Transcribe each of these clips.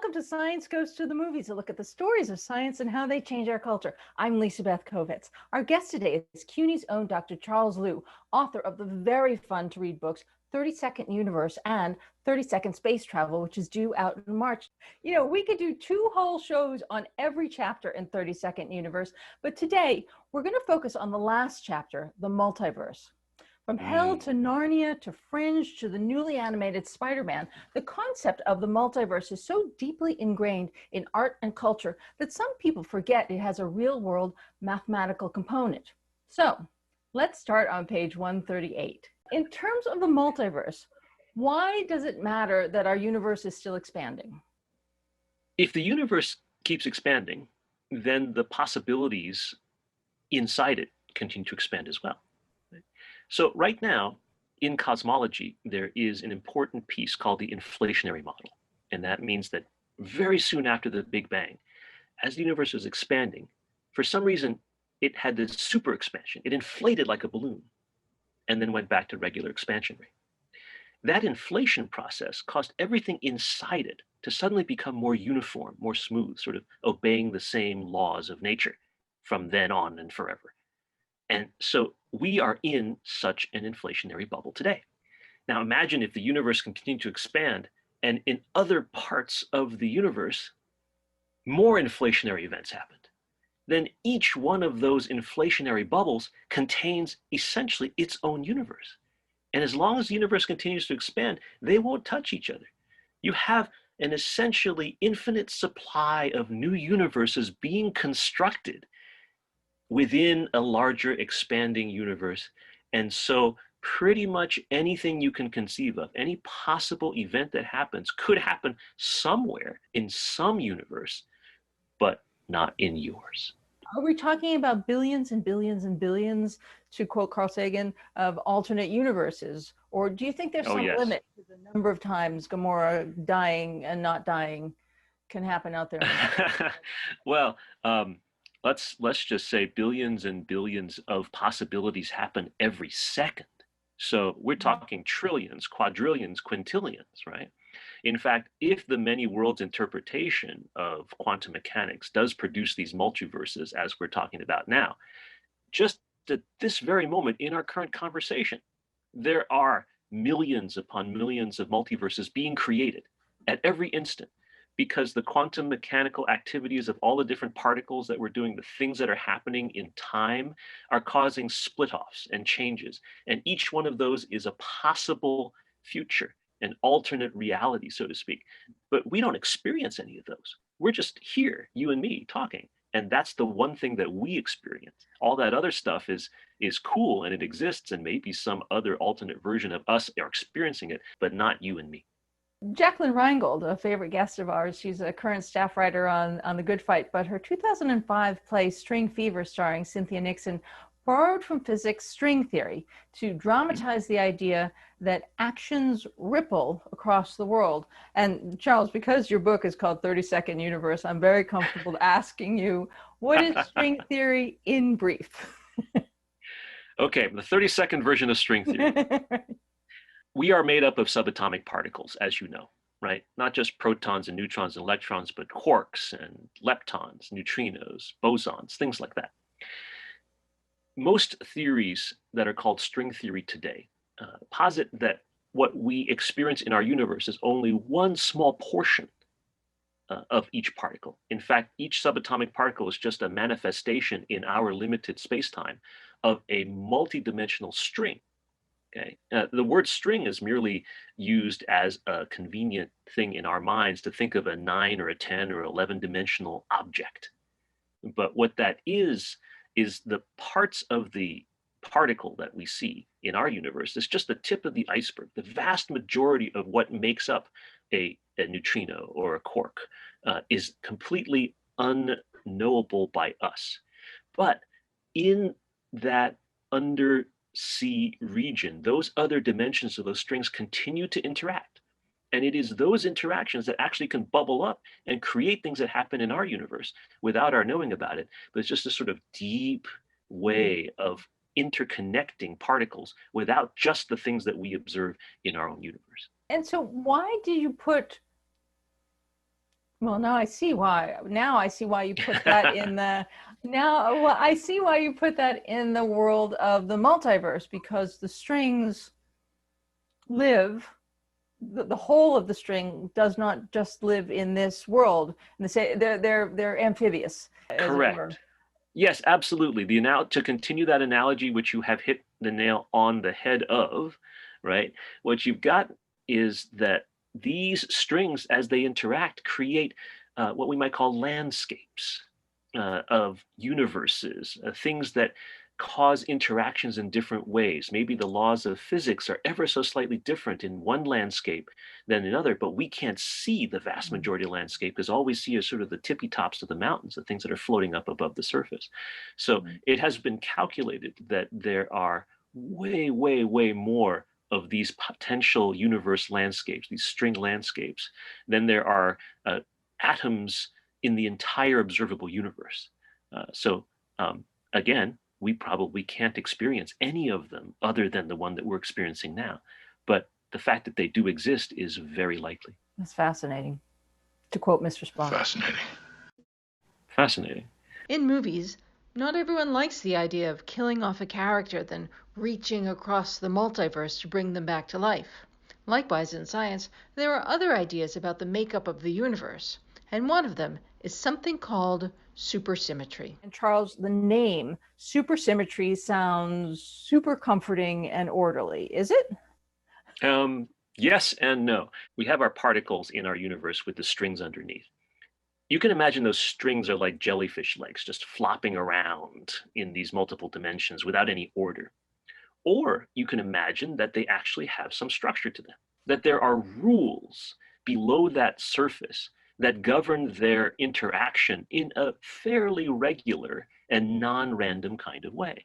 Welcome to Science Goes to the Movies, a look at the stories of science and how they change our culture. I'm Lisa Beth Kovitz. Our guest today is CUNY's own Dr. Charles Liu, author of the very fun to read books 30-Second Universe and 30-Second Space Travel, which is due out in March. You know, we could do 2 whole shows on every chapter in 30-Second Universe, but today we're going to focus on the last chapter, the multiverse. From Hell to Narnia to Fringe to the newly animated Spider-Man, the concept of the multiverse is so deeply ingrained in art and culture that some people forget it has a real-world mathematical component. So let's start on page 138. In terms of the multiverse, why does it matter that our universe is still expanding? If the universe keeps expanding, then the possibilities inside it continue to expand as well. So right now, in cosmology, there is an important piece called the inflationary model. And that means that very soon after the Big Bang, as the universe was expanding, for some reason, it had this super expansion. It inflated like a balloon and then went back to regular expansion rate. That inflation process caused everything inside it to suddenly become more uniform, more smooth, sort of obeying the same laws of nature from then on and forever. And so we are in such an inflationary bubble today. Now imagine if the universe continued to expand and in other parts of the universe, more inflationary events happened. Then each one of those inflationary bubbles contains essentially its own universe. And as long as the universe continues to expand, they won't touch each other. You have an essentially infinite supply of new universes being constructed within a larger expanding universe. And so pretty much anything you can conceive of, any possible event that happens could happen somewhere in some universe, but not in yours. Are we talking about billions and billions and billions, to quote Carl Sagan, of alternate universes? Or do you think there's some limit to the number of times Gamora dying and not dying can happen out there? Well, let's just say billions and billions of possibilities happen every second. So we're talking trillions, quadrillions, quintillions, right? In fact, if the many worlds interpretation of quantum mechanics does produce these multiverses, as we're talking about now, just at this very moment in our current conversation, there are millions upon millions of multiverses being created at every instant, because the quantum mechanical activities of all the different particles that we're doing, the things that are happening in time, are causing split-offs and changes. And each one of those is a possible future, an alternate reality, so to speak. But we don't experience any of those. We're just here, you and me, talking. And that's the one thing that we experience. All that other stuff is cool and it exists, and maybe some other alternate version of us are experiencing it, but not you and me. Jacqueline Reingold, a favorite guest of ours, she's a current staff writer on The Good Fight, but her 2005 play String Fever, starring Cynthia Nixon, borrowed from physics string theory to dramatize the idea that actions ripple across the world. And Charles, because your book is called 30-Second Universe, I'm very comfortable asking you, what is string theory in brief? Okay, the 30-second version of string theory. We are made up of subatomic particles, as you know, right? Not just protons and neutrons and electrons, but quarks and leptons, neutrinos, bosons, things like that. Most theories that are called string theory today posit that what we experience in our universe is only one small portion of each particle. In fact, each subatomic particle is just a manifestation in our limited space-time of a multidimensional string. Okay. The word string is merely used as a convenient thing in our minds to think of a 9 or a 10 or 11 dimensional object. But what that is the parts of the particle that we see in our universe is just the tip of the iceberg. The vast majority of what makes up a neutrino or a quark is completely unknowable by us. But in that undersea region, those other dimensions of those strings continue to interact. And it is those interactions that actually can bubble up and create things that happen in our universe without our knowing about it. But it's just a sort of deep way of interconnecting particles without just the things that we observe in our own universe. And so why do you put Well, now I see why. Now I see why you put that in the now well, I see why you put that in the world of the multiverse, because the strings live the whole of the string does not just live in this world. And they're amphibious, as it were. Correct. Yes, absolutely. To continue that analogy, which you have hit the nail on the head of, right? What you've got is that these strings, as they interact, create what we might call landscapes of universes, things that cause interactions in different ways. Maybe the laws of physics are ever so slightly different in one landscape than another, but we can't see the vast majority of landscape because all we see is sort of the tippy tops of the mountains, the things that are floating up above the surface. So it has been calculated that there are way, way, way more of these potential universe landscapes, these string landscapes, than there are atoms in the entire observable universe. So again, we probably can't experience any of them other than the one that we're experiencing now. But the fact that they do exist is very likely. That's fascinating. To quote Mr. Spock. Fascinating. Fascinating. In movies, not everyone likes the idea of killing off a character, then reaching across the multiverse to bring them back to life. Likewise, in science, there are other ideas about the makeup of the universe, and one of them is something called supersymmetry. And Charles, the name supersymmetry sounds super comforting and orderly, is it? Yes and no. We have our particles in our universe with the strings underneath. You can imagine those strings are like jellyfish legs, just flopping around in these multiple dimensions without any order. Or you can imagine that they actually have some structure to them, that there are rules below that surface that govern their interaction in a fairly regular and non-random kind of way.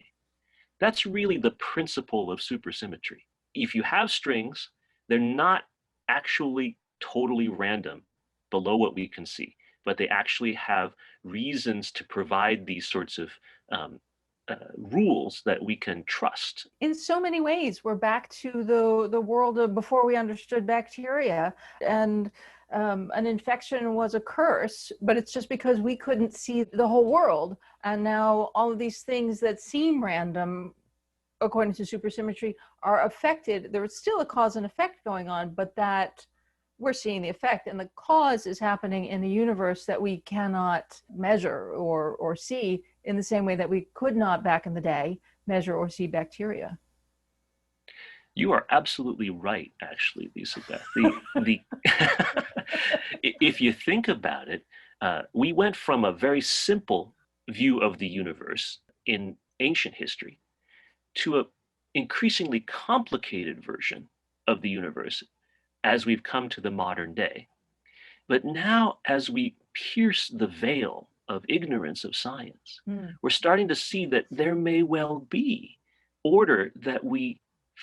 That's really the principle of supersymmetry. If you have strings, they're not actually totally random below what we can see, but they actually have reasons to provide these sorts of rules that we can trust. In so many ways, we're back to the world of before we understood bacteria, and an infection was a curse, but it's just because we couldn't see the whole world. And now all of these things that seem random, according to supersymmetry, are affected. There's still a cause and effect going on, but that we're seeing the effect, and the cause is happening in a universe that we cannot measure or see in the same way that we could not back in the day measure or see bacteria. You are absolutely right, actually, Lisa Beth. If you think about it, we went from a very simple view of the universe in ancient history to an increasingly complicated version of the universe as we've come to the modern day. But now, as we pierce the veil of ignorance of science, we're starting to see that there may well be order that we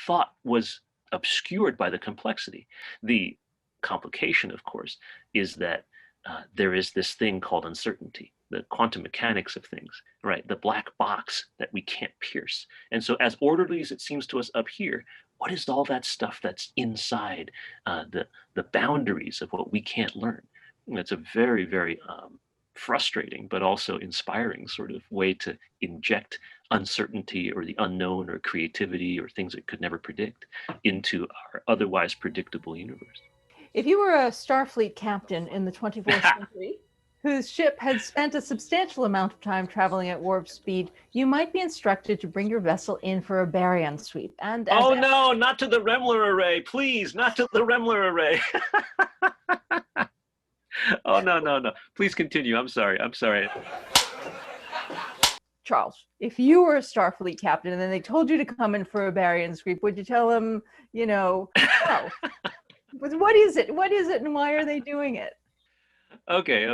thought was obscured by the complexity. The complication, of course, is that there is this thing called uncertainty, the quantum mechanics of things, right? The black box that we can't pierce. And so as orderly as it seems to us up here, what is all that stuff that's inside the boundaries of what we can't learn? And it's a very, very frustrating, but also inspiring sort of way to inject uncertainty or the unknown or creativity or things that could never predict into our otherwise predictable universe. If you were a Starfleet captain in the 24th century, whose ship had spent a substantial amount of time traveling at warp speed, you might be instructed to bring your vessel in for a Baryon sweep. And oh no, not to the Remler array, please, not to the Remler array. Oh, no. Please continue. I'm sorry. Charles, if you were a Starfleet captain and then they told you to come in for a Baryon sweep, would you tell them, no? What is it? What is it and why are they doing it? Okay.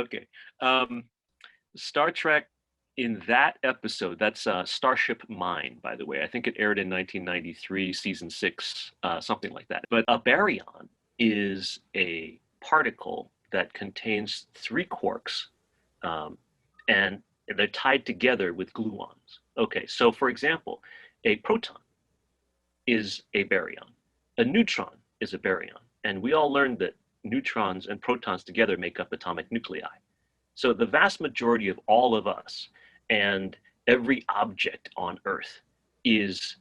Star Trek, in that episode, that's Starship Mine, by the way. I think it aired in 1993, season 6, something like that. But a baryon is a particle that contains 3 quarks, and they're tied together with gluons. Okay, so for example, a proton is a baryon. A neutron is a baryon. And we all learned that neutrons and protons together make up atomic nuclei. So the vast majority of all of us and every object on Earth is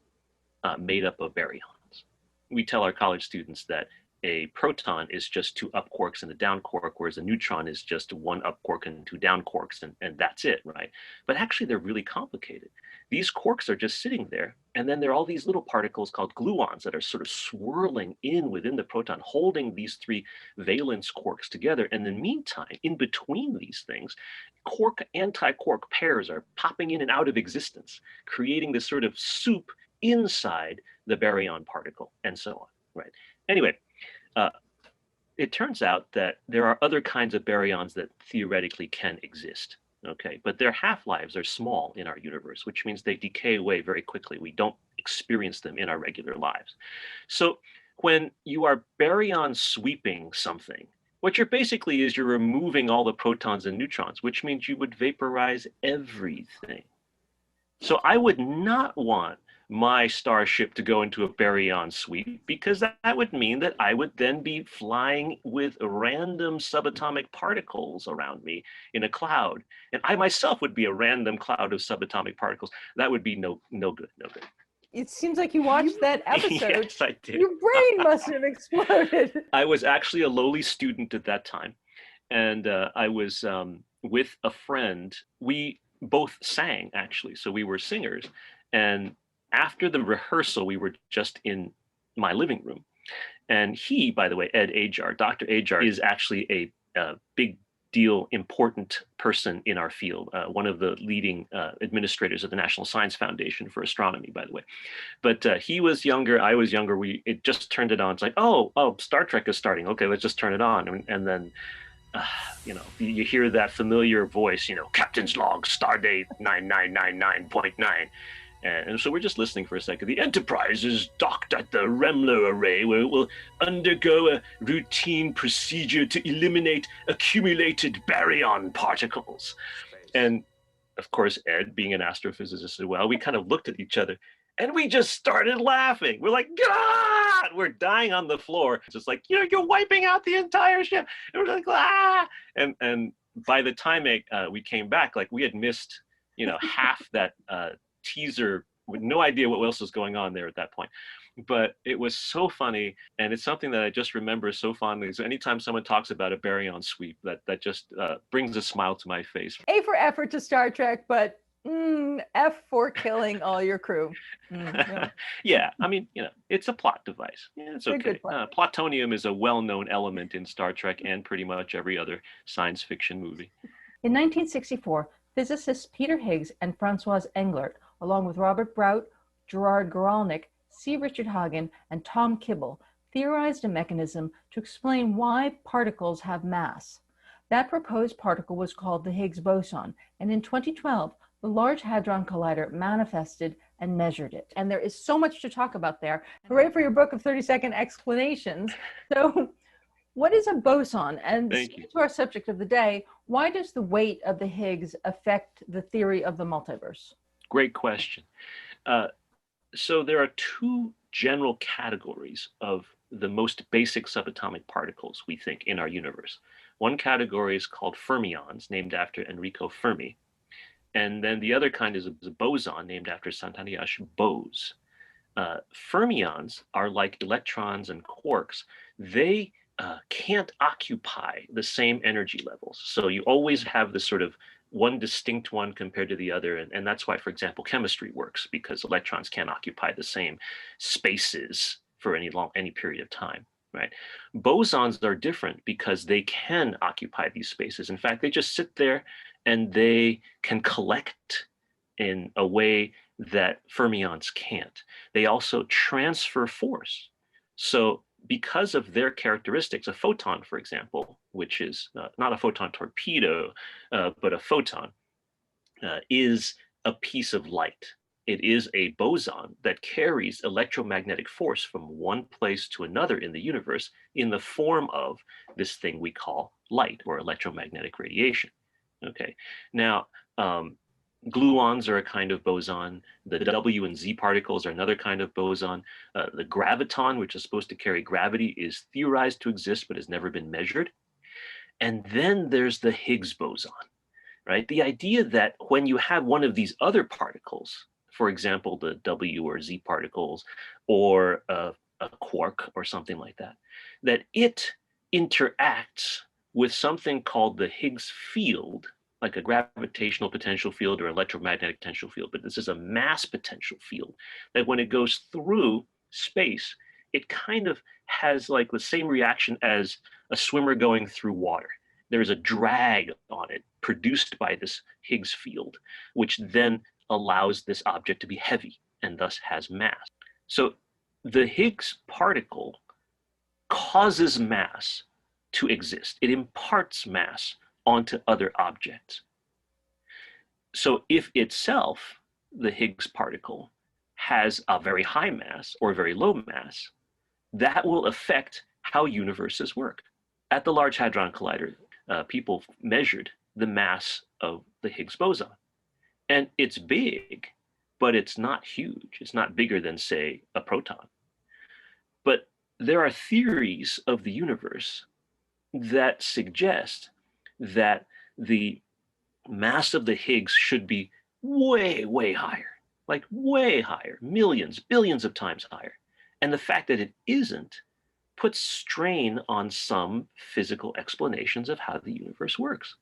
made up of baryons. We tell our college students that a proton is just 2 up quarks and a down quark, whereas a neutron is just 1 up quark and 2 down quarks, and that's it, right? But actually, they're really complicated. These quarks are just sitting there, and then there are all these little particles called gluons that are sort of swirling in within the proton, holding these 3 valence quarks together. And in the meantime, in between these things, quark anti-quark pairs are popping in and out of existence, creating this sort of soup inside the baryon particle, and so on, right? Anyway, it turns out that there are other kinds of baryons that theoretically can exist, okay? But their half-lives are small in our universe, which means they decay away very quickly. We don't experience them in our regular lives. So when you are baryon sweeping something, what you're basically is you're removing all the protons and neutrons, which means you would vaporize everything. So I would not want my starship to go into a baryon sweep, because that would mean that I would then be flying with random subatomic particles around me in a cloud. And I myself would be a random cloud of subatomic particles. That would be no good. It seems like you watched that episode. Yes, I did. Your brain must have exploded. I was actually a lowly student at that time. And I was with a friend. We both sang, actually. So we were singers. And after the rehearsal, we were just in my living room. And he, by the way, Ed Ajar, Dr. Ajar, is actually a big deal, important person in our field, one of the leading administrators of the National Science Foundation for Astronomy, by the way. But he was younger, I was younger. It just turned it on. It's like, oh, Star Trek is starting. Okay, let's just turn it on. And then, you hear that familiar voice, Captain's Log, Stardate 9999.9. And so we're just listening for a second. The Enterprise is docked at the Remlo array, where it will undergo a routine procedure to eliminate accumulated baryon particles. And of course, Ed, being an astrophysicist as well, we kind of looked at each other and we just started laughing. We're like, God, we're dying on the floor. It's just like, you're wiping out the entire ship. And we're like, ah. And by the time we came back, like we had missed, half that teaser with no idea what else was going on there at that point. But it was so funny, and it's something that I just remember so fondly. So anytime someone talks about a baryon sweep, that just brings a smile to my face. A for effort to Star Trek, but F for killing all your crew. No. Yeah, I mean, it's a plot device. Yeah, it's okay. Plutonium is a well-known element in Star Trek and pretty much every other science fiction movie. In 1964, physicists Peter Higgs and Francois Englert, along with Robert Brout, Gerard Guralnick, C. Richard Hagen, and Tom Kibble, theorized a mechanism to explain why particles have mass. That proposed particle was called the Higgs Boson, and in 2012, the Large Hadron Collider manifested and measured it. And there is so much to talk about there. Hooray for your book of 30-second explanations. So what is a boson? And to our subject of the day, why does the weight of the Higgs affect the theory of the multiverse? Great question. So there are 2 general categories of the most basic subatomic particles, we think, in our universe. One category is called fermions, named after Enrico Fermi. And then the other kind is a boson, named after Santaniash Bose. Fermions are like electrons and quarks. They can't occupy the same energy levels. So you always have this sort of one distinct one compared to the other. And that's why, for example, chemistry works, because electrons can't occupy the same spaces for any period of time, right? Bosons are different because they can occupy these spaces. In fact, they just sit there and they can collect in a way that fermions can't. They also transfer force. So because of their characteristics, a photon, for example, which is not a photon torpedo, but a photon, is a piece of light. It is a boson that carries electromagnetic force from one place to another in the universe in the form of this thing we call light or electromagnetic radiation. Okay, now Gluons are a kind of boson. The W and Z particles are another kind of boson. The graviton, which is supposed to carry gravity, is theorized to exist but has never been measured. And then there's the Higgs boson, right? The idea that when you have one of these other particles, for example, the W or Z particles, or a quark or something like that, that it interacts with something called the Higgs field, like a gravitational potential field or electromagnetic potential field, but this is a mass potential field that when it goes through space, it kind of has like the same reaction as a swimmer going through water. There's a drag on it produced by this Higgs field, which then allows this object to be heavy and thus has mass. So the Higgs particle causes mass to exist. It imparts mass onto other objects. So if itself, the Higgs particle, has a very high mass or very low mass, that will affect how universes work. At the Large Hadron Collider, people measured the mass of the Higgs boson. And it's big, but it's not huge. It's not bigger than, say, a proton. But there are theories of the universe that suggest that the mass of the Higgs should be way, way higher, like way higher, millions, billions of times higher. And the fact that it isn't puts strain on some physical explanations of how the universe works.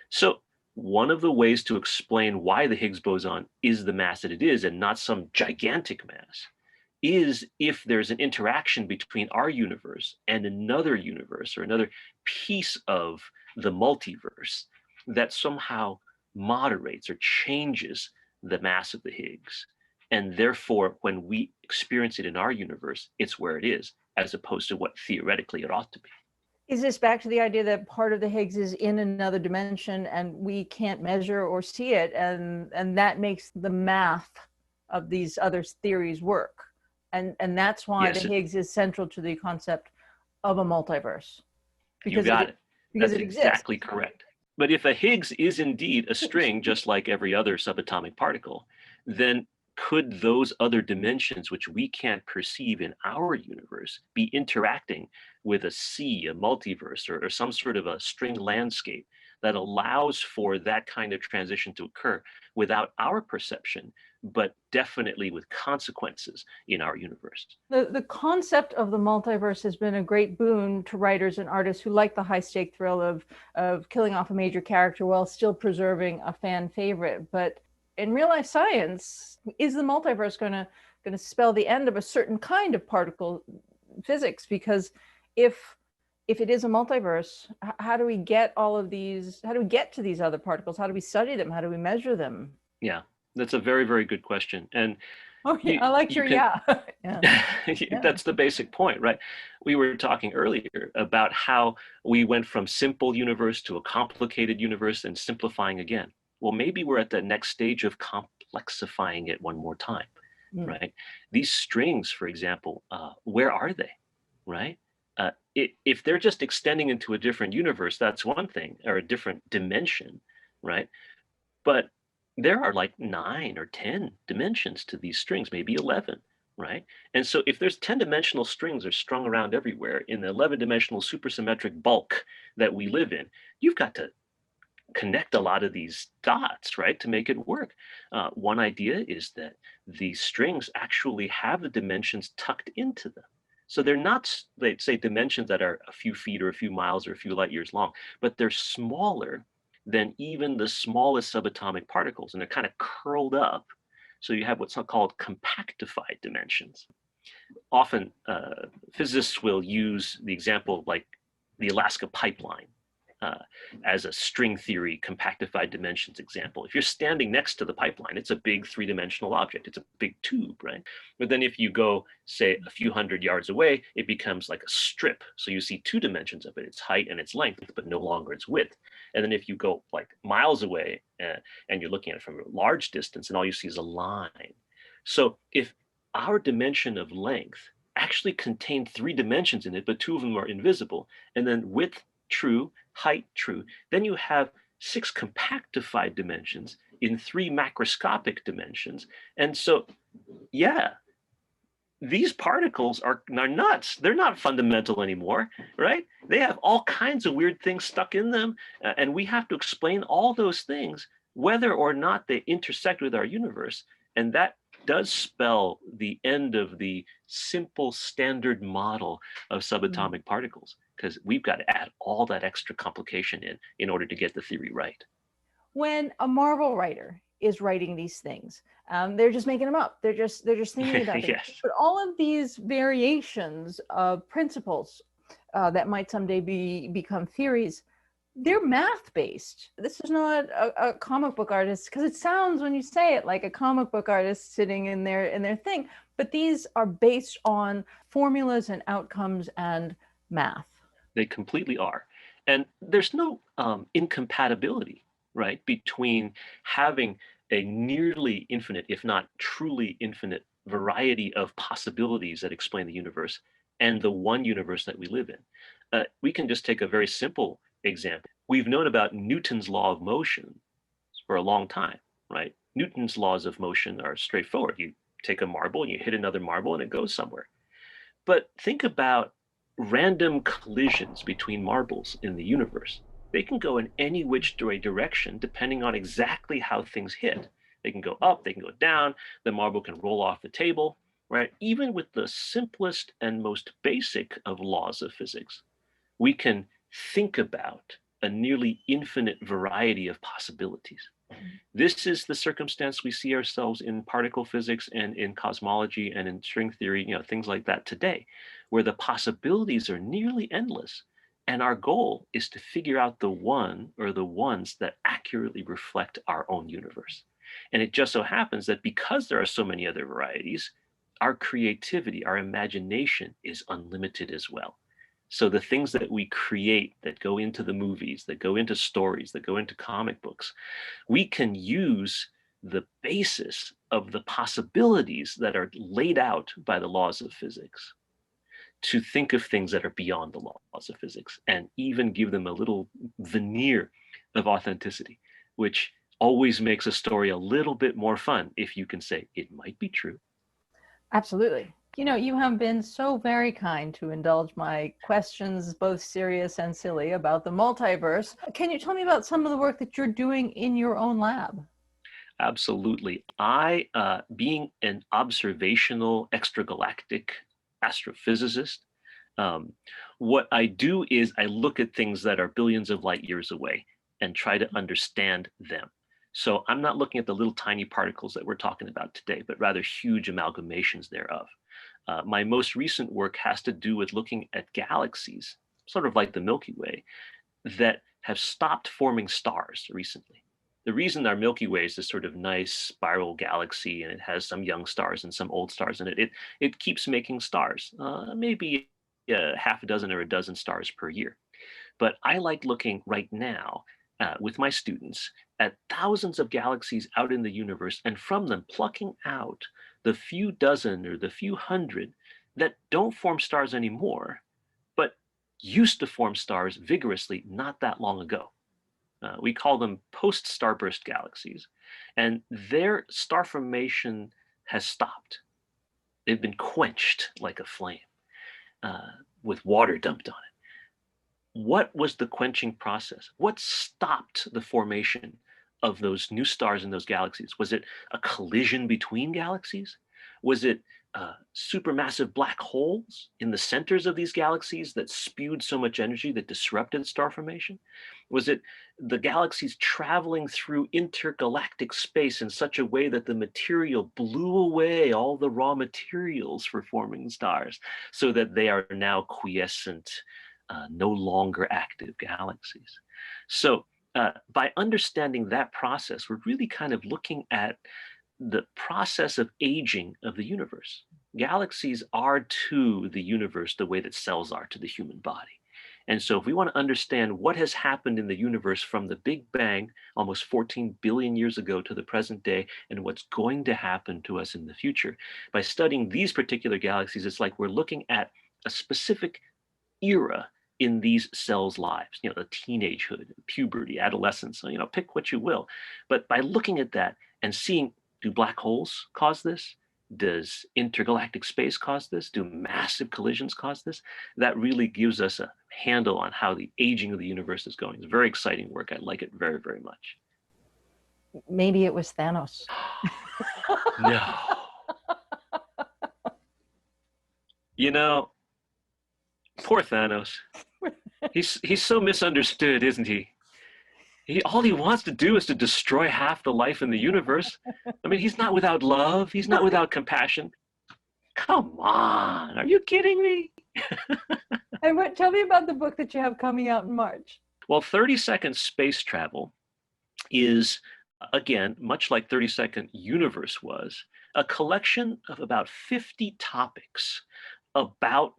So one of the ways to explain why the Higgs boson is the mass that it is and not some gigantic mass is if there's an interaction between our universe and another universe or another piece of the multiverse that somehow moderates or changes the mass of the Higgs. And therefore, when we experience it in our universe, it's where it is, as opposed to what theoretically it ought to be. Is this back to the idea that part of the Higgs is in another dimension and we can't measure or see it, and that makes the math of these other theories work? And that's why Yes, the Higgs is central to the concept of a multiverse. You got it. Because That's it exists. exactly correct. But if a Higgs is indeed a string, just like every other subatomic particle, then could those other dimensions which we can't perceive in our universe be interacting with a sea, a multiverse, or some sort of a string landscape that allows for that kind of transition to occur without our perception, but definitely with consequences in our universe? The concept of the multiverse has been a great boon to writers and artists who like the high stake thrill of killing off a major character while still preserving a fan favorite. But in real life science, is the multiverse going to spell the end of a certain kind of particle physics? Because if it is a multiverse, how do we get all of these? How do we get to these other particles? How do we study them? How do we measure them? Yeah, that's a very, very good question. And I like your yeah. That's the basic point, right? We were talking earlier about how we went from simple universe to a complicated universe and simplifying again. Well, maybe we're at the next stage of complexifying it one more time, right? These strings, for example, where are they, right? If they're just extending into a different universe, that's one thing, or a different dimension, right? But there are like 9 or 10 dimensions to these strings, maybe 11, right? And so if there's 10-dimensional strings are strung around everywhere in the 11-dimensional supersymmetric bulk that we live in, you've got to connect a lot of these dots, right, to make it work. One idea is that these strings actually have the dimensions tucked into them. So they're not, they'd say, dimensions that are a few feet or a few miles or a few light years long, but they're smaller than even the smallest subatomic particles, and they're kind of curled up. So you have what's called compactified dimensions. Often physicists will use the example of like the Alaska pipeline as a string theory compactified dimensions example. If you're standing next to the pipeline, it's a big 3-dimensional object. It's a big tube, right? But then if you go, say, a few hundred yards away, it becomes like a strip. So you see 2 dimensions of it, its height and its length, but no longer its width. And then if you go like miles away and you're looking at it from a large distance, and all you see is a line. So if our dimension of length actually contained 3 dimensions in it, but 2 of them are invisible, and then width, true, height, true, then you have 6 compactified dimensions in 3 macroscopic dimensions. And so, yeah, these particles are nuts. They're not fundamental anymore, right? They have all kinds of weird things stuck in them, and we have to explain all those things, whether or not they intersect with our universe. And that does spell the end of the simple standard model of subatomic particles, because we've got to add all that extra complication in order to get the theory right. When a Marvel writer is writing these things, they're just making them up. They're just thinking about them. Yes. But all of these variations of principles that might someday become theories, they're math based. This is not a comic book artist, because it sounds, when you say it, like a comic book artist sitting in their thing. But these are based on formulas and outcomes and math. They completely are. And there's no incompatibility, right, between having a nearly infinite, if not truly infinite, variety of possibilities that explain the universe and the one universe that we live in. We can just take a very simple example. We've known about Newton's law of motion for a long time, right? Newton's laws of motion are straightforward. You take a marble and you hit another marble and it goes somewhere. But think about random collisions between marbles in the universe. They can go in any which direction depending on exactly how things hit. They can go up, they can go down, the marble can roll off the table, right? Even with the simplest and most basic of laws of physics, we can think about a nearly infinite variety of possibilities. This is the circumstance we see ourselves in particle physics and in cosmology and in string theory, things like that today, where the possibilities are nearly endless. And our goal is to figure out the one or the ones that accurately reflect our own universe. And it just so happens that because there are so many other varieties, our creativity, our imagination is unlimited as well. So the things that we create that go into the movies, that go into stories, that go into comic books, we can use the basis of the possibilities that are laid out by the laws of physics to think of things that are beyond the laws of physics and even give them a little veneer of authenticity, which always makes a story a little bit more fun if you can say it might be true. Absolutely. You have been so very kind to indulge my questions, both serious and silly, about the multiverse. Can you tell me about some of the work that you're doing in your own lab? Absolutely. I, being an observational extragalactic astrophysicist, what I do is I look at things that are billions of light years away and try to understand them. So I'm not looking at the little tiny particles that we're talking about today, but rather huge amalgamations thereof. My most recent work has to do with looking at galaxies, sort of like the Milky Way, that have stopped forming stars recently. The reason our Milky Way is this sort of nice spiral galaxy, and it has some young stars and some old stars in it, it keeps making stars, maybe half a dozen or a dozen stars per year. But I like looking right now with my students at thousands of galaxies out in the universe, and from them plucking out the few dozen or the few hundred that don't form stars anymore, but used to form stars vigorously not that long ago. We call them post-starburst galaxies, and their star formation has stopped. They've been quenched like a flame with water dumped on it. What was the quenching process? What stopped the formation of those new stars in those galaxies? Was it a collision between galaxies? Was it supermassive black holes in the centers of these galaxies that spewed so much energy that disrupted star formation? Was it the galaxies traveling through intergalactic space in such a way that the material blew away all the raw materials for forming stars so that they are now quiescent, no longer active galaxies? So by understanding that process, we're really kind of looking at the process of aging of the universe. Galaxies are to the universe the way that cells are to the human body. And so if we want to understand what has happened in the universe from the Big Bang almost 14 billion years ago to the present day, and what's going to happen to us in the future, by studying these particular galaxies, it's like we're looking at a specific era in these cells' lives, the teenagehood, puberty, adolescence, pick what you will. But by looking at that and seeing, do black holes cause this? Does intergalactic space cause this? Do massive collisions cause this? That really gives us a handle on how the aging of the universe is going. It's very exciting work. I like it very, very much. Maybe it was Thanos. No. Poor Thanos. He's so misunderstood, isn't he? All he wants to do is to destroy half the life in the universe. I mean, he's not without love. He's not without compassion. Come on, are you kidding me? And tell me about the book that you have coming out in March. Well, 30-second space travel is, again, much like 30-second universe was, a collection of about 50 topics about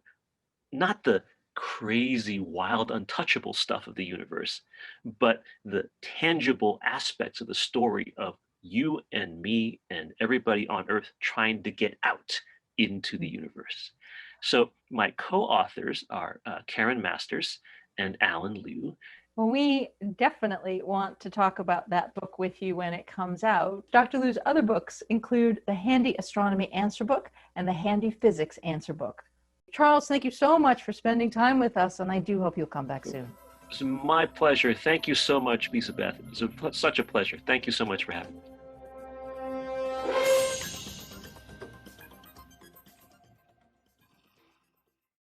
not the crazy, wild, untouchable stuff of the universe, but the tangible aspects of the story of you and me and everybody on Earth trying to get out into the universe. So my co-authors are Karen Masters and Alan Liu. Well, we definitely want to talk about that book with you when it comes out. Dr. Liu's other books include the Handy Astronomy Answer Book and the Handy Physics Answer Book. Charles, thank you so much for spending time with us, and I do hope you'll come back soon. It's my pleasure. Thank you so much, Lisa Beth. It's such a pleasure. Thank you so much for having me.